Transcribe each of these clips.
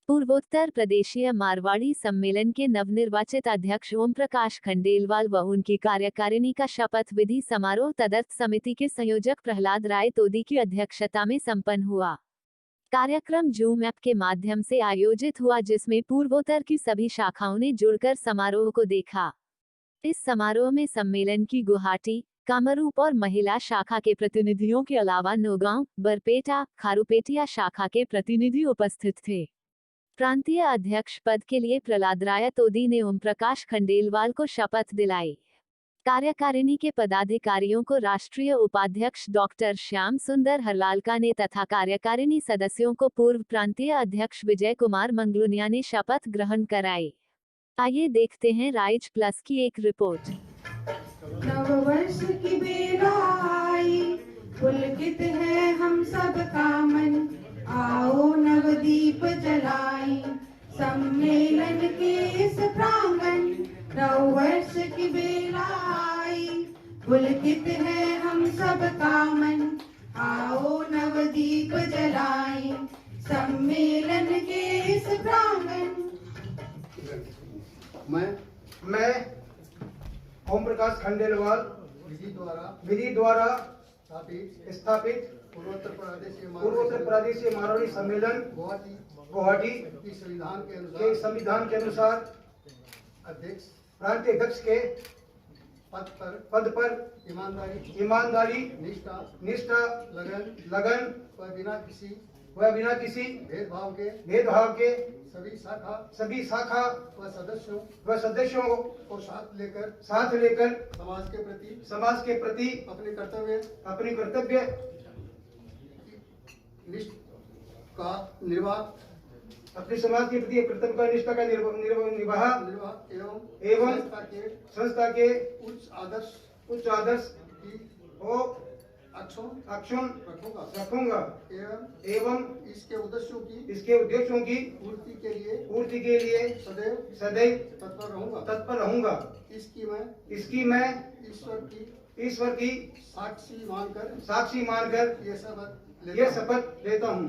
पूर्वोत्तर प्रदेशीय मारवाड़ी सम्मेलन के नवनिर्वाचित अध्यक्ष ओम प्रकाश खंडेलवाल व उनकी कार्यकारिणी का शपथ विधि समारोह तदर्थ समिति के संयोजक प्रहलाद राय तोदी की अध्यक्षता में संपन्न हुआ। कार्यक्रम जूम ऐप के माध्यम से आयोजित हुआ, जिसमें पूर्वोत्तर की सभी शाखाओं ने जुड़कर समारोह को देखा। इस समारोह में सम्मेलन की गुवाहाटी, कामरूप और महिला शाखा के प्रतिनिधियों के अलावा नौगांव, बरपेटा, खारूपेटिया शाखा के प्रतिनिधि उपस्थित थे। प्रांतीय अध्यक्ष पद के लिए प्रहलाद राय तोदी ने ओम प्रकाश खंडेलवाल को शपथ दिलाई। कार्यकारिणी के पदाधिकारियों को राष्ट्रीय उपाध्यक्ष डॉक्टर श्याम सुंदर हरलालका ने तथा कार्यकारिणी सदस्यों को पूर्व प्रांतीय अध्यक्ष विजय कुमार मंगलुनिया ने शपथ ग्रहण कराई। आइए देखते हैं राइज प्लस की एक रिपोर्ट। नववर्ष की बेला आई, पुलकित है हम सब का मन, आओ नवदीप जलाई, सम्मेलन के इस प्रांगण। नववर्ष की बेला आई, पुलकित है हम सब का मन, आओ नवदीप जलाई, सम्मेलन के इस प्रांगण। मैं ओम प्रकाश खंडेलवाल विधि द्वारा स्थापित पूर्वोत्तर प्रदेशीय मारवाड़ी सम्मेलन गुवाहाटी के संविधान के अनुसार प्रांतीय अध्यक्ष के पद पर ईमानदारी, निष्ठा, लगन व बिना किसी भेदभाव के सभी शाखा व सदस्यों को साथ लेकर समाज के प्रति अपने कर्तव्य का निर्वाह अपने समाज के प्रति कर्तव्य का निष्ठा का निर्वाह एवं संस्था के उच्च आदर्श को अक्षुण्ण रखूंगा एवं इसके उद्देश्यों की पूर्ति के लिए सदैव तत्पर रहूंगा। इसकी मैं ईश्वर की साक्षी मानकर ये शपथ लेता हूँ।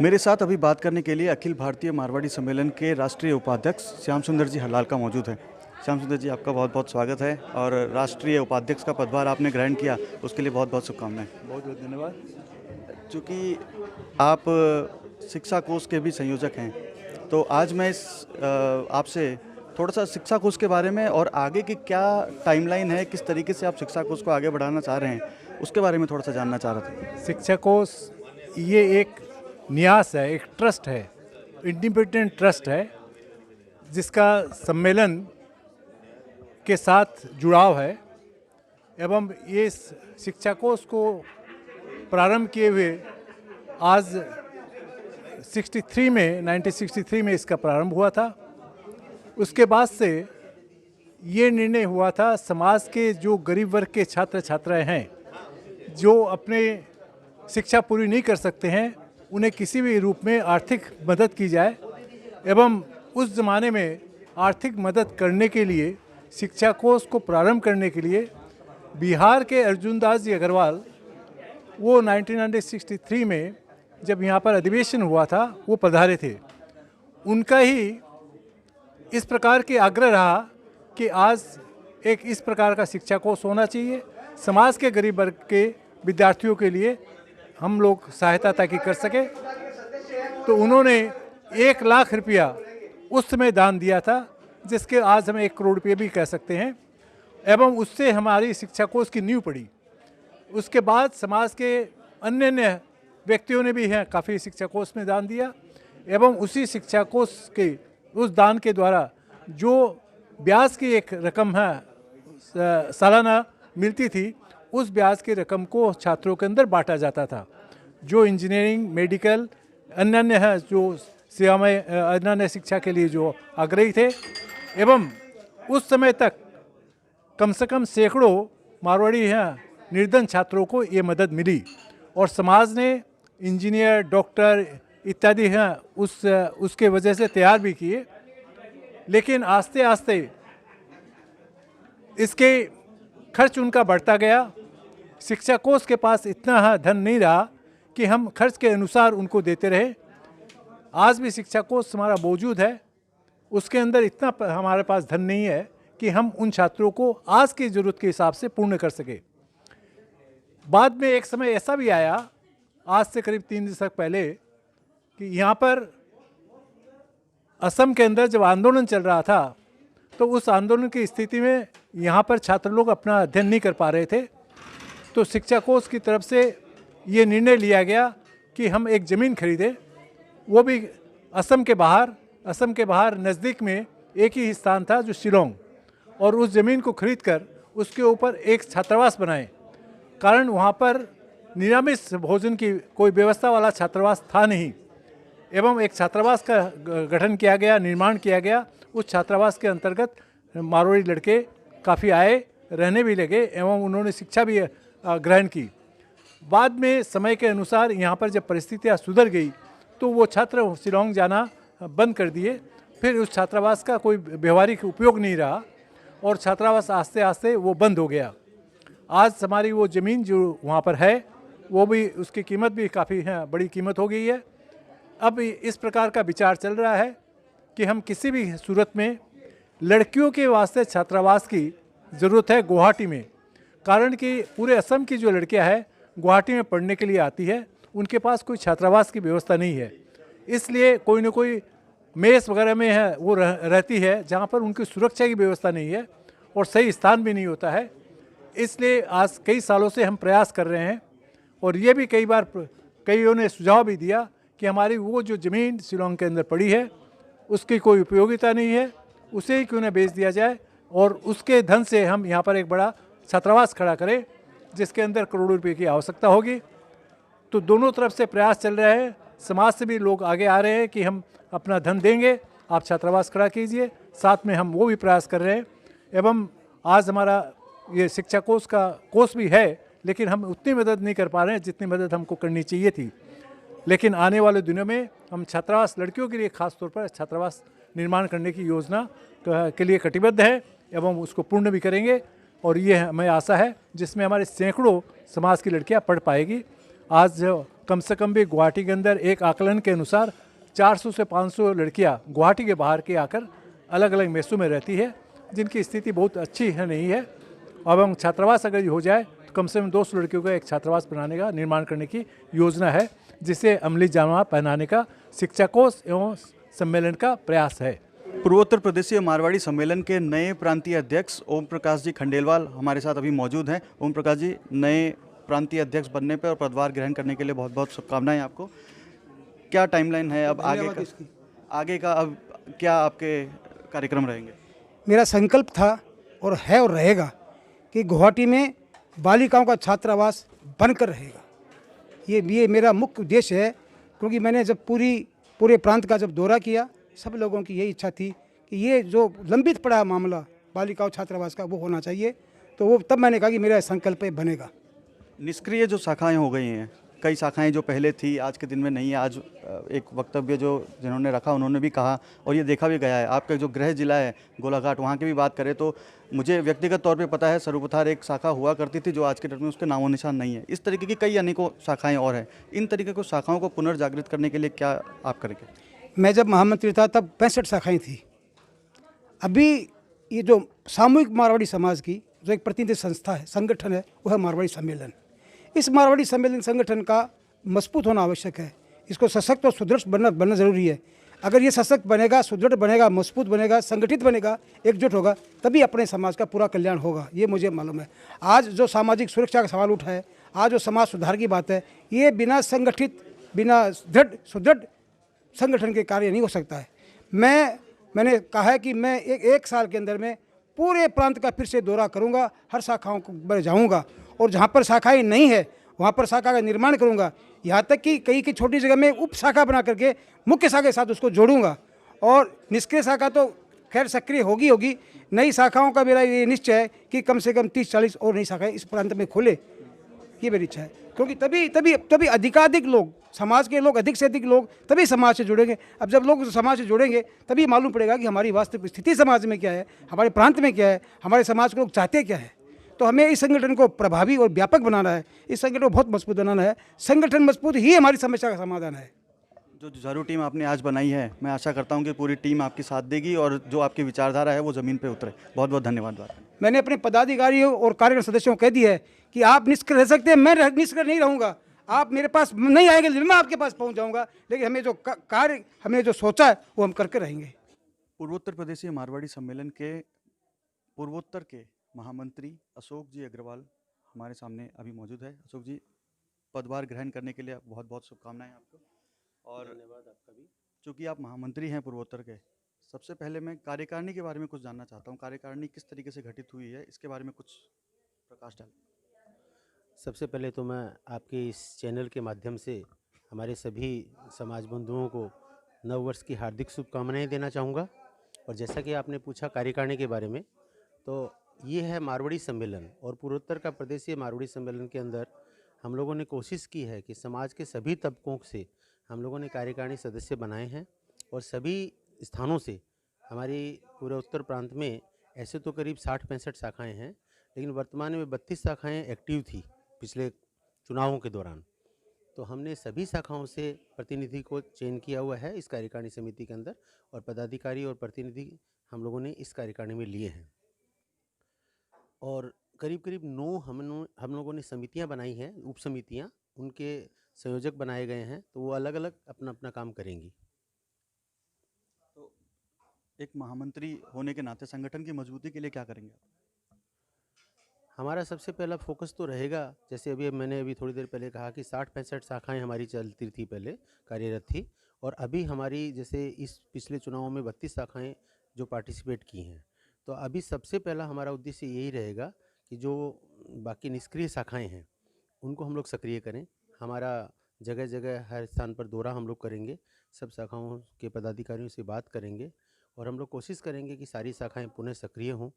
मेरे साथ अभी बात करने के लिए अखिल भारतीय मारवाड़ी सम्मेलन के राष्ट्रीय उपाध्यक्ष श्याम सुंदर जी हरलालका मौजूद हैं। श्याम सुंदर जी, आपका बहुत बहुत स्वागत है और राष्ट्रीय उपाध्यक्ष का पदभार आपने ग्रहण किया, उसके लिए बहुत बहुत शुभकामनाएं। बहुत बहुत धन्यवाद। चूँकि आप शिक्षा कोष के भी संयोजक हैं, तो आज मैं आपसे थोड़ा सा शिक्षा कोष के बारे में और आगे की क्या टाइमलाइन है, किस तरीके से आप शिक्षा कोष को आगे बढ़ाना चाह रहे हैं, उसके बारे में थोड़ा सा जानना चाह रहा था। शिक्षा कोष ये एक न्यास है, एक ट्रस्ट है, इंडिपेंडेंट ट्रस्ट है, जिसका सम्मेलन के साथ जुड़ाव है एवं ये शिक्षा कोष को प्रारंभ किए हुए आज 1963 में इसका प्रारंभ हुआ था। उसके बाद से ये निर्णय हुआ था, समाज के जो गरीब वर्ग के छात्र छात्राएं हैं, जो अपने शिक्षा पूरी नहीं कर सकते हैं, उन्हें किसी भी रूप में आर्थिक मदद की जाए एवं उस ज़माने में आर्थिक मदद करने के लिए शिक्षा कोष को प्रारंभ करने के लिए बिहार के अर्जुन दास जी अग्रवाल, वो 1963 में जब यहाँ पर अधिवेशन हुआ था, वो पधारे थे। उनका ही इस प्रकार के आग्रह रहा कि आज एक इस प्रकार का शिक्षा कोष होना चाहिए, समाज के गरीब वर्ग के विद्यार्थियों के लिए हम लोग सहायता ताकि कर सके। तो उन्होंने 1 लाख रुपया उस समय दान दिया था, जिसके आज हम 1 करोड़ रुपये भी कह सकते हैं, एवं उससे हमारी शिक्षा कोष की नींव पड़ी। उसके बाद समाज के अन्य व्यक्तियों ने भी हैं काफ़ी शिक्षा कोष में दान दिया एवं उसी शिक्षा कोष के उस दान के द्वारा जो ब्याज की एक रकम है सालाना मिलती थी, उस ब्याज की रकम को छात्रों के अंदर बांटा जाता था। जो इंजीनियरिंग, मेडिकल, अन्य हैं जो सेवा में अन्य शिक्षा के लिए जो आग्रही थे, एवं उस समय तक कम से कम सैकड़ों मारवाड़ी हैं निर्धन छात्रों को ये मदद मिली और समाज ने इंजीनियर, डॉक्टर इत्यादि हैं उसके वजह से तैयार भी किए। लेकिन आस्ते आस्ते इसके खर्च उनका बढ़ता गया। शिक्षा कोष के पास इतना धन नहीं रहा कि हम खर्च के अनुसार उनको देते रहे। आज भी शिक्षा कोष हमारा मौजूद है, उसके अंदर इतना हमारे पास धन नहीं है कि हम उन छात्रों को आज की ज़रूरत के हिसाब से पूर्ण कर सके। बाद में एक समय ऐसा भी आया, आज से करीब 3 दशक पहले, कि यहाँ पर असम के अंदर जब आंदोलन चल रहा था तो उस आंदोलन की स्थिति में यहाँ पर छात्र लोग अपना अध्ययन नहीं कर पा रहे थे। तो शिक्षा कोष की तरफ से ये निर्णय लिया गया कि हम एक ज़मीन खरीदें, वो भी असम के बाहर नज़दीक में एक ही स्थान था जो शिलोंग, और उस ज़मीन को खरीदकर उसके ऊपर एक छात्रावास बनाए। कारण वहाँ पर निरामिष भोजन की कोई व्यवस्था वाला छात्रावास था नहीं, एवं एक छात्रावास का गठन किया गया, निर्माण किया गया। उस छात्रावास के अंतर्गत मारवाड़ी लड़के काफ़ी आए, रहने भी लगे एवं उन्होंने शिक्षा भी ग्रहण की। बाद में समय के अनुसार यहाँ पर जब परिस्थितियाँ सुधर गई तो वो छात्र शिलोंग जाना बंद कर दिए। फिर उस छात्रावास का कोई व्यवहारिक उपयोग नहीं रहा और छात्रावास आस्ते आस्ते वो बंद हो गया। आज हमारी वो ज़मीन जो वहाँ पर है, वो भी, उसकी कीमत भी काफ़ी बड़ी कीमत हो गई है। अब इस प्रकार का विचार चल रहा है कि हम किसी भी सूरत में लड़कियों के वास्ते छात्रावास की ज़रूरत है गुवाहाटी में। कारण कि पूरे असम की जो लड़कियां हैं गुवाहाटी में पढ़ने के लिए आती है, उनके पास कोई छात्रावास की व्यवस्था नहीं है। इसलिए कोई न कोई मेस वगैरह में है वो रहती है, जहाँ पर उनकी सुरक्षा की व्यवस्था नहीं है और सही स्थान भी नहीं होता है। इसलिए आज कई सालों से हम प्रयास कर रहे हैं और ये भी कई बार कईयों ने सुझाव भी दिया कि हमारी वो जो ज़मीन शिलोंग के अंदर पड़ी है उसकी कोई उपयोगिता नहीं है, उसे ही क्यों न बेच दिया जाए और उसके धन से हम यहाँ पर एक बड़ा छात्रावास खड़ा करें जिसके अंदर करोड़ों रुपए की आवश्यकता होगी। तो दोनों तरफ से प्रयास चल रहे हैं, समाज से भी लोग आगे आ रहे हैं कि हम अपना धन देंगे, आप छात्रावास खड़ा कीजिए। साथ में हम वो भी प्रयास कर रहे हैं। एवं आज हमारा ये शिक्षा कोष का कोष भी है, लेकिन हम उतनी मदद नहीं कर पा रहे हैं जितनी मदद हमको करनी चाहिए थी। लेकिन आने वाले दिनों में हम छात्रावास, लड़कियों के लिए खास तौर पर छात्रावास निर्माण करने की योजना के लिए कटिबद्ध है एवं उसको पूर्ण भी करेंगे और ये हमें आशा है जिसमें हमारे सैकड़ों समाज की लड़कियां पढ़ पाएगी। आज कम से कम भी गुवाहाटी के अंदर एक आकलन के अनुसार 400 से 500 लड़कियां गुवाहाटी के बाहर के आकर अलग अलग मेसों में रहती है, जिनकी स्थिति बहुत अच्छी है नहीं है। एवं छात्रावास अगर हो जाए तो कम से कम 200 लड़कियों का एक छात्रावास बनाने का, निर्माण करने की योजना है, जिसे अमली जामा पहनाने का शिक्षा कोष एवं सम्मेलन का प्रयास है। पूर्वोत्तर प्रदेशीय मारवाड़ी सम्मेलन के नए प्रांतीय अध्यक्ष ओम प्रकाश जी खंडेलवाल हमारे साथ अभी मौजूद हैं। ओम प्रकाश जी, नए प्रांतीय अध्यक्ष बनने पर और पदभार ग्रहण करने के लिए बहुत बहुत शुभकामनाएं आपको। क्या टाइमलाइन है अब आगे का अब क्या आपके कार्यक्रम रहेंगे? मेरा संकल्प था और है और रहेगा कि गुवाहाटी में बालिकाओं का छात्रावास बनकर रहेगा। ये मेरा मुख्य उद्देश्य है, क्योंकि मैंने जब पूरे प्रांत का जब दौरा किया, सब लोगों की यही इच्छा थी कि ये जो लंबित पड़ा मामला बालिकाओं छात्रावास का वो होना चाहिए। तो वो तब मैंने कहा कि मेरा संकल्प बनेगा। निष्क्रिय जो शाखाएं हो गई हैं, कई शाखाएं जो पहले थी आज के दिन में नहीं है। आज एक वक्तव्य जो जिन्होंने रखा उन्होंने भी कहा और ये देखा भी गया है। आपका जो गृह जिला है गोलाघाट, वहाँ की भी बात करें तो मुझे व्यक्तिगत तौर पे पता है सरूपथार एक शाखा हुआ करती थी जो आज के डेट में उसके नामो निशान नहीं है। इस तरीके की कई अनेकों शाखाएं और हैं। इन तरीके को शाखाओं को पुनर्जागृत करने के लिए क्या आप करेंगे? मैं जब महामंत्री था तब 65 शाखाएँ थी। अभी ये जो सामूहिक मारवाड़ी समाज की जो एक प्रतिनिधि संस्था है, संगठन है, वो है मारवाड़ी सम्मेलन। इस मारवाड़ी सम्मेलन संगठन का मजबूत होना आवश्यक है। इसको सशक्त और सुदृढ़ बनना जरूरी है। अगर ये सशक्त बनेगा, सुदृढ़ बनेगा, मजबूत बनेगा, संगठित बनेगा, एकजुट होगा, तभी अपने समाज का पूरा कल्याण होगा। ये मुझे मालूम है। आज जो सामाजिक सुरक्षा का सवाल उठा है, आज जो समाज सुधार की बात है, ये बिना संगठित, बिना सुदृढ़ संगठन के कार्य नहीं हो सकता है। मैंने कहा है कि मैं एक साल के अंदर में पूरे प्रांत का फिर से दौरा करूंगा, हर शाखाओं को जाऊंगा और जहां पर शाखाएं नहीं है वहां पर शाखा का निर्माण करूंगा। यहाँ तक कि कई की छोटी जगह में उप शाखा बना करके मुख्य शाखा के साथ उसको जोड़ूंगा और निष्क्रिय शाखा तो खैर सक्रिय होगी। नई शाखाओं का मेरा ये निश्चय है कि कम से कम 30-40 और नई शाखाएं इस प्रांत में खोले, ये मेरी इच्छा है। क्योंकि तभी अधिकाधिक लोग, समाज के लोग, अधिक से अधिक लोग तभी समाज से जुड़ेंगे। अब जब लोग समाज से जुड़ेंगे तभी मालूम पड़ेगा कि हमारी वास्तविक स्थिति समाज में क्या है, हमारे प्रांत में क्या है, हमारे समाज के लोग चाहते क्या है। तो हमें इस संगठन को प्रभावी और व्यापक बनाना है, इस संगठन को बहुत मजबूत बनाना है। संगठन मजबूत ही हमारी समस्या का समाधान है। जो जुझारू टीम आपने आज बनाई है, मैं आशा करता हूं कि पूरी टीम आपकी साथ देगी और जो आपकी विचारधारा है वो ज़मीन पे उतरे। बहुत बहुत धन्यवाद। मैंने अपने पदाधिकारियों और कार्यकारिणी सदस्यों को कह दिया है कि आप निष्क्रिय रह सकते हैं, मैं निष्क्रिय नहीं रहूँगा। आप मेरे पास नहीं आएंगे, मैं आपके पास पहुँच जाऊँगा, लेकिन हमें जो कार्य हमने जो सोचा है वो हम करके रहेंगे। पूर्वोत्तर प्रदेशीय मारवाड़ी सम्मेलन के पूर्वोत्तर के महामंत्री अशोक जी अग्रवाल हमारे सामने अभी मौजूद है। अशोक जी, पदभार ग्रहण करने के लिए बहुत बहुत शुभकामनाएं आपको और धन्यवाद आपका भी। चूँकि आप महामंत्री हैं पूर्वोत्तर के, सबसे पहले मैं कार्यकारिणी के बारे में कुछ जानना चाहता हूँ। कार्यकारिणी किस तरीके से गठित हुई है, इसके बारे में कुछ प्रकाश डालें। सबसे पहले तो मैं आपके इस चैनल के माध्यम से हमारे सभी समाज बंधुओं को नव वर्ष की हार्दिक शुभकामनाएं देना चाहूँगा। और जैसा कि आपने पूछा कार्यकारिणी के बारे में, तो ये है मारवाड़ी सम्मेलन और पूर्वोत्तर का प्रदेशीय मारवाड़ी सम्मेलन के अंदर हम लोगों ने कोशिश की है कि समाज के सभी तबकों से हम लोगों ने कार्यकारिणी सदस्य बनाए हैं और सभी स्थानों से हमारी पूरे उत्तर प्रांत में ऐसे तो करीब 60-65 शाखाएं हैं, लेकिन वर्तमान में 32 शाखाएं एक्टिव थी पिछले चुनावों के दौरान। तो हमने सभी शाखाओं से प्रतिनिधि को चयन किया हुआ है इस कार्यकारिणी समिति के अंदर और पदाधिकारी और प्रतिनिधि हम लोगों ने इस कार्यकारिणी में लिए हैं। और करीब करीब 9 हम लोगों ने समितियां बनाई हैं, उप समितियां, उनके संयोजक बनाए गए हैं, तो वो अलग अलग अपना अपना काम करेंगी। तो एक महामंत्री होने के नाते संगठन की मजबूती के लिए क्या करेंगे आप? हमारा सबसे पहला फोकस तो रहेगा, जैसे मैंने थोड़ी देर पहले कहा कि 60-65 शाखाएं हमारी चलती थी, पहले कार्यरत थी, और अभी हमारी जैसे इस पिछले चुनावों में 32 शाखाएं जो पार्टिसिपेट की हैं। तो अभी सबसे पहला हमारा उद्देश्य यही रहेगा कि जो बाकी निष्क्रिय शाखाएं हैं उनको हम लोग सक्रिय करें। हमारा जगह जगह हर स्थान पर दौरा हम लोग करेंगे, सब शाखाओं के पदाधिकारियों से बात करेंगे और हम लोग कोशिश करेंगे कि सारी शाखाएं पुनः सक्रिय हों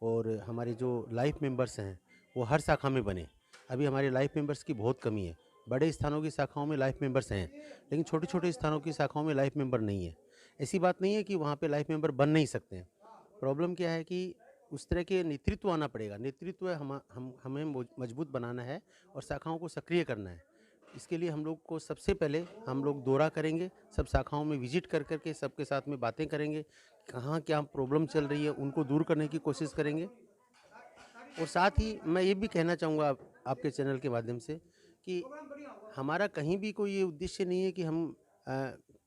और हमारे जो लाइफ मेंबर्स हैं वो हर शाखा में बने। अभी हमारे लाइफ मेंबर्स की बहुत कमी है। बड़े स्थानों की शाखाओं में लाइफ मेंबर्स हैं, लेकिन छोटे छोटे स्थानों की शाखाओं में लाइफ मेंबर नहीं है। ऐसी बात नहीं है कि वहाँ पे लाइफ मेंबर बन नहीं सकते हैं। प्रॉब्लम क्या है कि उस तरह के नेतृत्व आना पड़ेगा। नेतृत्व हमें मजबूत बनाना है और शाखाओं को सक्रिय करना है। इसके लिए हम लोग को सबसे पहले हम लोग दौरा करेंगे, सब शाखाओं में विजिट कर करके सबके साथ में बातें करेंगे, कहाँ क्या प्रॉब्लम चल रही है उनको दूर करने की कोशिश करेंगे। और साथ ही मैं ये भी कहना चाहूँगा आपके चैनल के माध्यम से कि हमारा कहीं भी कोई ये उद्देश्य नहीं है कि हम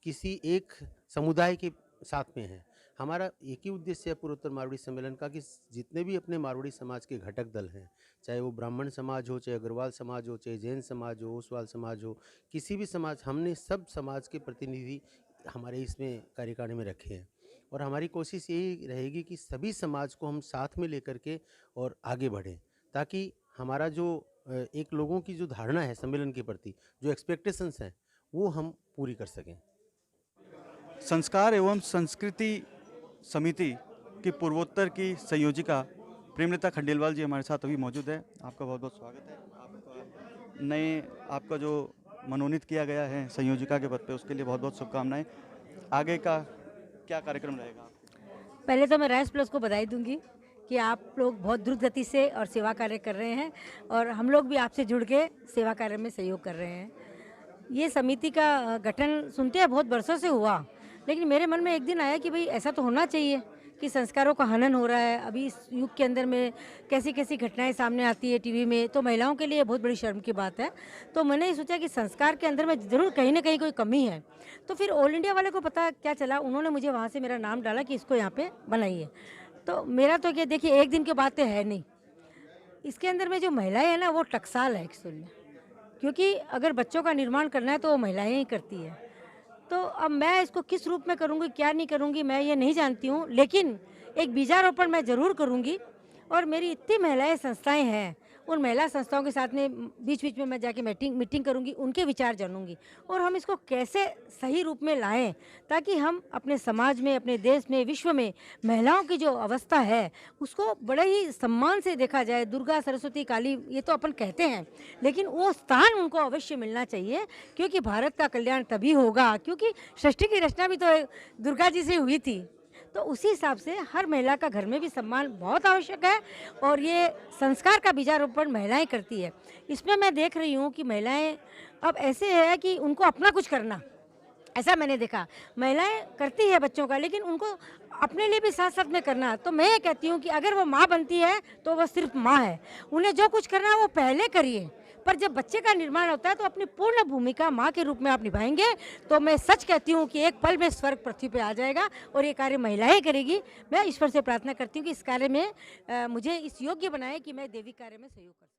किसी एक समुदाय के साथ में हैं। हमारा एक ही उद्देश्य है पूर्वोत्तर मारवाड़ी सम्मेलन का कि जितने भी अपने मारवाड़ी समाज के घटक दल हैं, चाहे वो ब्राह्मण समाज हो, चाहे अग्रवाल समाज हो, चाहे जैन समाज हो, ओसवाल समाज हो, किसी भी समाज, हमने सब समाज के प्रतिनिधि हमारे इसमें कार्यकारिणी में रखे हैं। और हमारी कोशिश यही रहेगी कि सभी समाज को हम साथ में लेकर के और आगे बढ़ें, ताकि हमारा जो एक लोगों की जो धारणा है सम्मेलन के प्रति, जो एक्सपेक्टेशंस हैं, वो हम पूरी कर सकें। संस्कार एवं संस्कृति समिति की पूर्वोत्तर की संयोजिका प्रेमलता खंडेलवाल जी हमारे साथ अभी मौजूद है। आपका बहुत बहुत स्वागत है। आपका जो मनोनीत किया गया है संयोजिका के पद पे, उसके लिए बहुत बहुत शुभकामनाएं। आगे का क्या कार्यक्रम रहेगा? पहले तो मैं राइस प्लस को बधाई दूंगी कि आप लोग बहुत द्रुत गति से और सेवा कार्य कर रहे हैं और हम लोग भी आपसे जुड़ के सेवा कार्य में सहयोग कर रहे हैं। ये समिति का गठन सुनते हैं बहुत वर्षों से हुआ, लेकिन मेरे मन में एक दिन आया कि भाई ऐसा तो होना चाहिए कि संस्कारों का हनन हो रहा है। अभी इस युग के अंदर में कैसी कैसी घटनाएं सामने आती है टीवी में, तो महिलाओं के लिए बहुत बड़ी शर्म की बात है। तो मैंने ये सोचा कि संस्कार के अंदर में ज़रूर कहीं ना कहीं कोई कमी है। तो फिर ऑल इंडिया वाले को पता क्या चला, उन्होंने मुझे वहाँ से मेरा नाम डाला कि इसको यहाँ पे बनाइए। तो मेरा तो क्या, देखिए एक दिन की बात है नहीं, इसके अंदर में जो महिलाएँ हैं ना वो टकसाल है एक्चुअली, क्योंकि अगर बच्चों का निर्माण करना है तो वो महिलाएँ ही करती है। तो अब मैं इसको किस रूप में करूँगी, क्या नहीं करूँगी, मैं ये नहीं जानती हूँ, लेकिन एक बीजारोपण मैं ज़रूर करूँगी। और मेरी इतनी महिलाएं संस्थाएं हैं, उन महिला संस्थाओं के साथ में बीच बीच में मैं जाके मीटिंग करूँगी, उनके विचार जानूँगी और हम इसको कैसे सही रूप में लाएं, ताकि हम अपने समाज में, अपने देश में, विश्व में महिलाओं की जो अवस्था है उसको बड़े ही सम्मान से देखा जाए। दुर्गा, सरस्वती, काली ये तो अपन कहते हैं, लेकिन वो स्थान उनको अवश्य मिलना चाहिए, क्योंकि भारत का कल्याण तभी होगा, क्योंकि सृष्टि की रचना भी तो दुर्गा जी से हुई थी। तो उसी हिसाब से हर महिला का घर में भी सम्मान बहुत आवश्यक है और ये संस्कार का बीजारोपण महिलाएं करती है। इसमें मैं देख रही हूँ कि महिलाएं अब ऐसे है कि उनको अपना कुछ करना, ऐसा मैंने देखा। महिलाएं करती है बच्चों का, लेकिन उनको अपने लिए भी साथ साथ में करना। तो मैं ये कहती हूँ कि अगर वो माँ बनती है तो वो सिर्फ माँ है, उन्हें जो कुछ करना है वो पहले करिए, पर जब बच्चे का निर्माण होता है तो अपनी पूर्ण भूमिका माँ के रूप में आप निभाएंगे तो मैं सच कहती हूँ कि एक पल में स्वर्ग पृथ्वी पे आ जाएगा और ये कार्य महिलाएं करेगी। मैं ईश्वर से प्रार्थना करती हूँ कि इस कार्य में मुझे इस योग्य बनाए कि मैं देवी कार्य में सहयोग कर सकूँ।